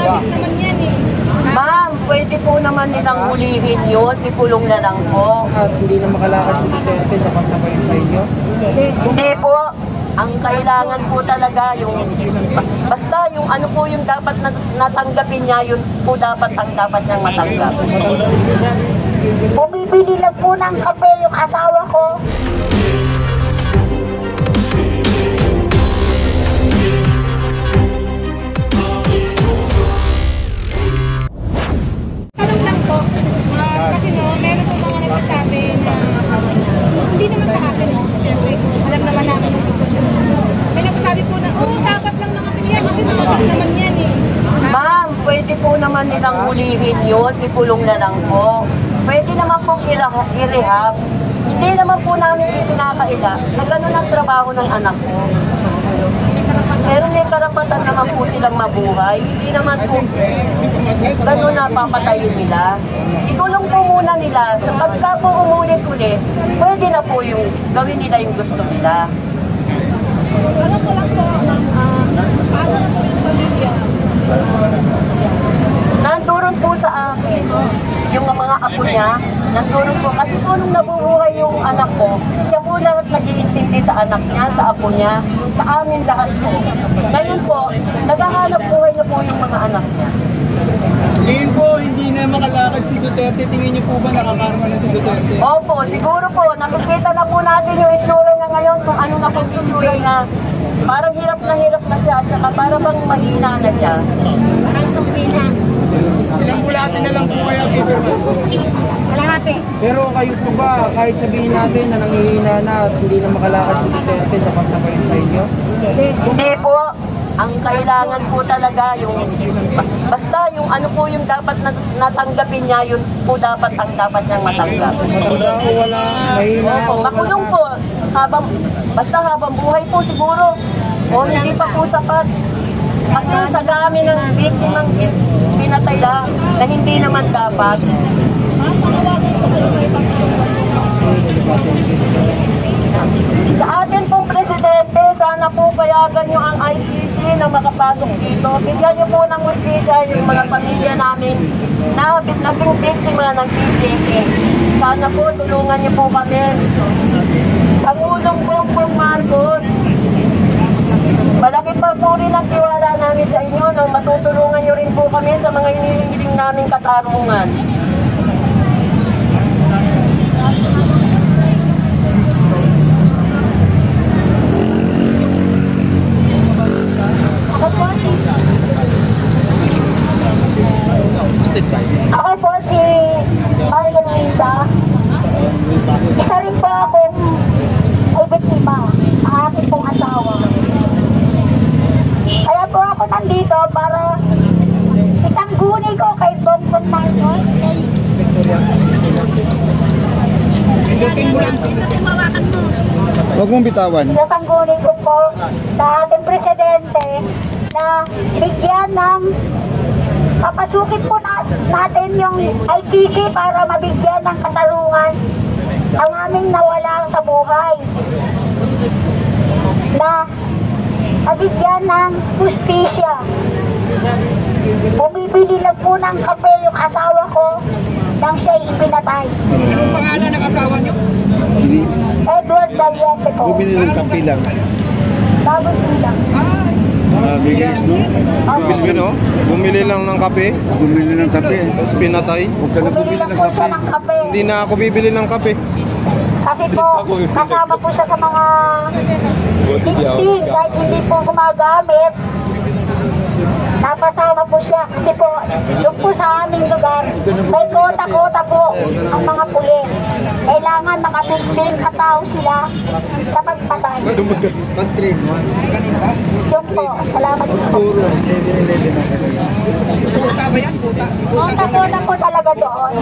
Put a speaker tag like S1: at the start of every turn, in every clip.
S1: naman yan eh.
S2: Ma'am, pwede po naman nilang hulihin yun, ikulong na lang po.
S3: At hindi na makalakad si Duterte sa pagtapayin sa inyo?
S2: Hindi po. Ang kailangan po talaga yung, basta yung ano po yung dapat natanggapin niya, yun po dapat ang dapat niyang matanggap.
S1: Bumibili lang po ng kape yung asawa ko. Tanong lang po, kasi no, meron po mga nagsasabi na hindi naman sa akin, no? Siyempre, alam naman namin yung sitwasyon. May nagsasabi po na, dapat lang nangatin yan kasi nangatin naman yan eh.
S2: Ma'am, pwede po naman nilang hulihin yun, ikulong na lang po. Pwede naman po i-rehab. Hindi naman po namin ipinakaila na gano'n ang trabaho ng anak ko. Pero may karapatan naman po silang mabuhay. Hindi naman po gano'n na papatayin nila. Ikulong po muna nila. Sa pagka po umulit-ulit, pwede na po yung gawin nila yung gusto nila.
S1: Ano ko lang po, paano po yung pamilya?
S2: Nandurog po sa akin yung mga apo niya. Nandurog po. Kasi po nung nabubuhay yung anak ko, siya po lahat nag-iintindi sa anak niya, sa apo niya, sa amin lahat po. Ngayon po, naghahanap buhay na po yung mga anak niya.
S3: Ngayon po, hindi na makalakad si Duterte. Tingin niyo po ba nakakarma na si Duterte?
S2: Opo, siguro po, nakikita na po natin yung itsura niya ngayon kung ano na po itsura niya. Parang hirap na siya at saka para bang mahina na siya.
S1: Parang sumpina.
S3: Ilang bulate na lang po kaya giverman?
S1: Kalahati.
S3: Pero kayo po ba, kahit sabihin natin na nangihina na at hindi na makalakad si Duterte sa pagtapayin sa inyo?
S2: Hindi po. Ang kailangan po talaga yung, basta yung ano po yung dapat natanggapin niya, yun po dapat ang dapat niyang matanggap.
S3: Wala o wala, mahina
S2: Opo, makulong po. Basta habang buhay po siguro. O hindi pa po sapat. Kasi sa dami ng biktimang pinatay lang na hindi naman dapat. Sa atin pong presidente, sana po payagan nyo ang ICC na makapasok dito. Bigyan nyo po ng justisya yung mga pamilya namin na naging biktima ng PCC. Sana po tulungan nyo po kami. Pangulong Bongbong Marcos, malaki pa po rin ang tiwala namin sa inyo nang matutulungan nyo rin po kami sa mga hinihiling naming katarungan.
S1: Ako po si Marian Lisa. Isa rin po akong ay biktima, ang aking pong asawa. Kaya po ako nandito para isang guni ko kay Bongbong Marcos.
S3: Huwag mong bitawan.
S1: Isang guni ko po sa ating presidente na bigyan ng papasukin po natin yung ICC para mabigyan ng katarungan ang aming nawala sa buhay. Na mabigyan ng justisya. Bumibili lang po ng kape yung asawa ko nang siya'y ipinatay.
S3: Anong pangalan ng asawa niyo?
S1: Edward Valiente po.
S4: Bumili ng kape lang.
S1: Bago sila.
S4: Marami guys, no?
S5: Bumili, no? Bumili lang ng kape,
S4: Bumili ng kape.
S5: tapos pinatay.
S4: Huwag ka na
S1: Bumili
S4: bumili
S1: lang
S4: ng
S1: po siya
S4: kape.
S1: ng kape.
S5: Hindi na ako bibili ng kape.
S1: Kasi po, kasama po siya sa mga tigtig kahit hindi po gumagamit. Napasama po siya kasi po, yung po sa aming lugar, may kota-kota po ang mga pulis. Kailangan makapigpiling katao sila sa pagpatay.
S4: Pag-train mo.
S1: Yun po, salamat po. Kota-kota po talaga doon.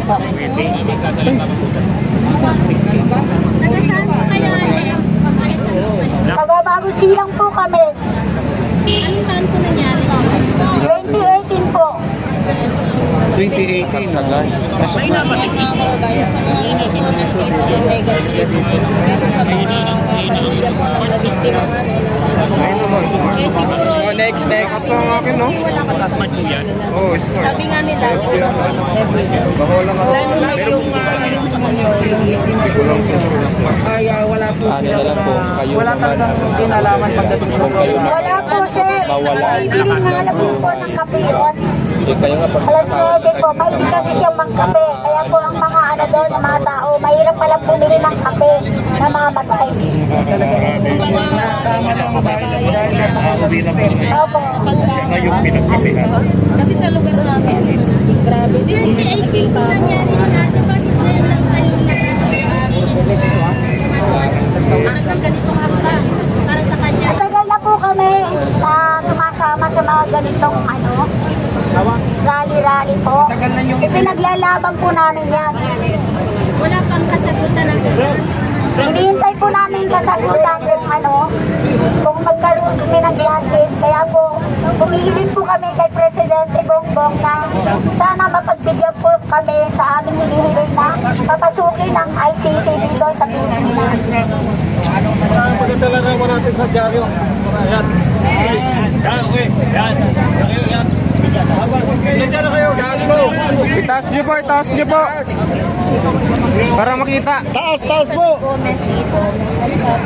S1: Taga-bago silang po kami.
S6: Anong taon po nangyari?
S1: 2018 po.
S4: 2018.
S6: Sagay.
S4: Pasok na.
S7: Mga kababayan sa mga comment dito negative. Pero sa mga pamilya po ng nabiktima nga eh siguro
S5: Next ang akin, no?
S7: wala ka sa yan.
S5: Oh, smart.
S7: Sabi nga nila, all is everywhere.
S5: Bahola ka.
S7: Lalo na yung
S3: Ay, wala po
S6: Ano na lang po, kayo
S3: wala
S6: naman
S3: talagang sinalaman pagdating sa
S6: kung kayo na
S1: Wala po, sir.
S6: mawala.
S1: Bibili nga lang po ng kape yun.
S6: Kasi kayo nga pag
S1: Alas 9 po, mahilig kasi siyang magkape. Kaya po ang mga ano doon, ng mga tao, mahirap palang bumili ng kape na mamatay.
S3: Tama lang dahil nasa COVID system.
S1: Opo.
S7: Kasi sa lugar namin, grabe. Hindi ay pa. Para sa kanya.
S1: Matagal na po kami na sumasama sa mga ganitong ano, rally-rally po.
S3: Tagal na yung
S1: Ipinaglalaban po namin yan.
S7: Wala pang kasagutan ng
S1: Hinihintay po namin kasagutan kung ano, kung magkaroon kami ng justice. Kaya po, humihiling po kami kay Presidente Bongbong na sana mapagbigyan po kami sa aming hinihiling na papasukin ng ICC dito sa Pilipinas.
S5: Talaga mo natin sa dyaryo. Ayan. Yan. Diyan na kayo. Itaas niyo po, itaas niyo po. Para makita. Taas po.
S7: comment dito.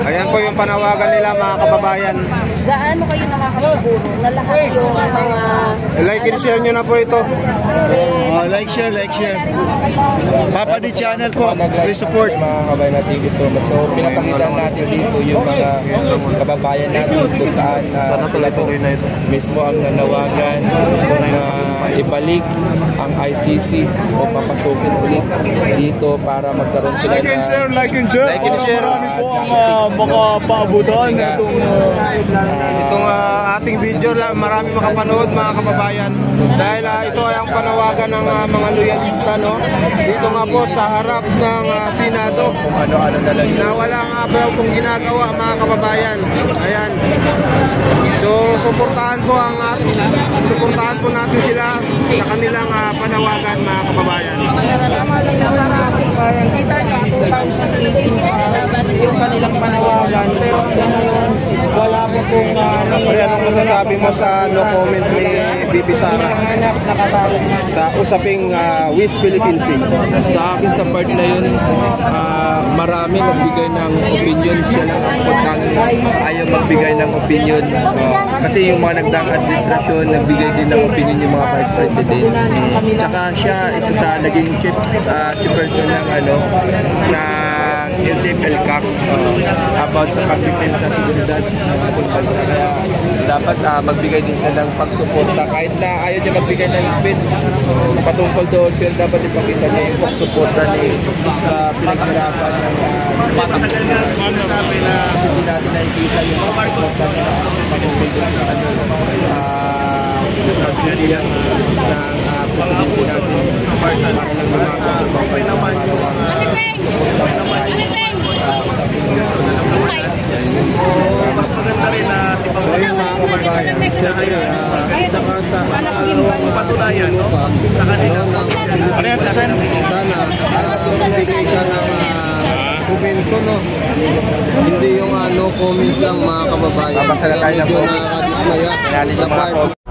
S5: Ayan po yung panawagan nila mga kababayan.
S7: Gaano kayo nakakasiguro na lahat yung mga
S5: Like and share nyo na po ito.
S4: Like, share. Papa di channel po. Please support.
S6: Mga kabayan natin, thank you so much. So pinapakita natin dito yung mga kababayan natin kung saan sila po mismo ang nanawagan na ibalik ang ICC o papasukin ulit dito para magkaroon sila na
S5: Like and share.
S6: justice.
S5: Paabutan.
S6: Kasi nga,
S5: Itong ating video, marami makapanood mga kababayan. Dahil ito ay ang panawagan ng mga loyalista, no? Dito nga po sa harap ng Senado.
S6: kung ano-ano na lang
S5: Na wala nga daw pong ginagawa mga kababayan. Ayan. So, suportahan po natin sila sa kanilang panawagan mga kababayan.
S3: tama lang naman ang ating bayan. Kita nyo, 2018 yung kanilang panawagan. Pero hanggang ngayon, wala po pong
S5: Kaya anong masasabi mo sa no comment ni BP Sara
S3: anak nakatarong na.
S5: sa usaping West Philippine Sea?
S6: sa akin sa part na yun, marami nagbigay ng opinion. Siya lang ang pagkangin ayaw magbigay ng opinion. Kasi yung mga nagdaang administrasyon, nagbigay din ng opinion yung mga vice president. Tsaka siya, isa sa naging chief person ng UTIP LCAC about sa pag-defense sa seguridad ng ating bansa. Kaya dapat magbigay din siya ng pagsuporta. Kahit na ayaw niya magbigay ng speech patungkol doon, pero dapat ipakita niya yung pagsuporta ni pinaghirapan ng kasi hindi natin nakikita yung pagsuporta niya patungkol doon sa pagbibiyak ng presidente natin para lang lumakot sa bawat
S5: Ayun mga kababayan, siyempre, isa ka sa patunayan sa kanila. Sana, bigay ka ng komento, no? Hindi yung no comment lang mga kababayan.
S6: Babasa na tayo ng
S5: Medyo
S6: comments.
S5: nakakadismaya sa part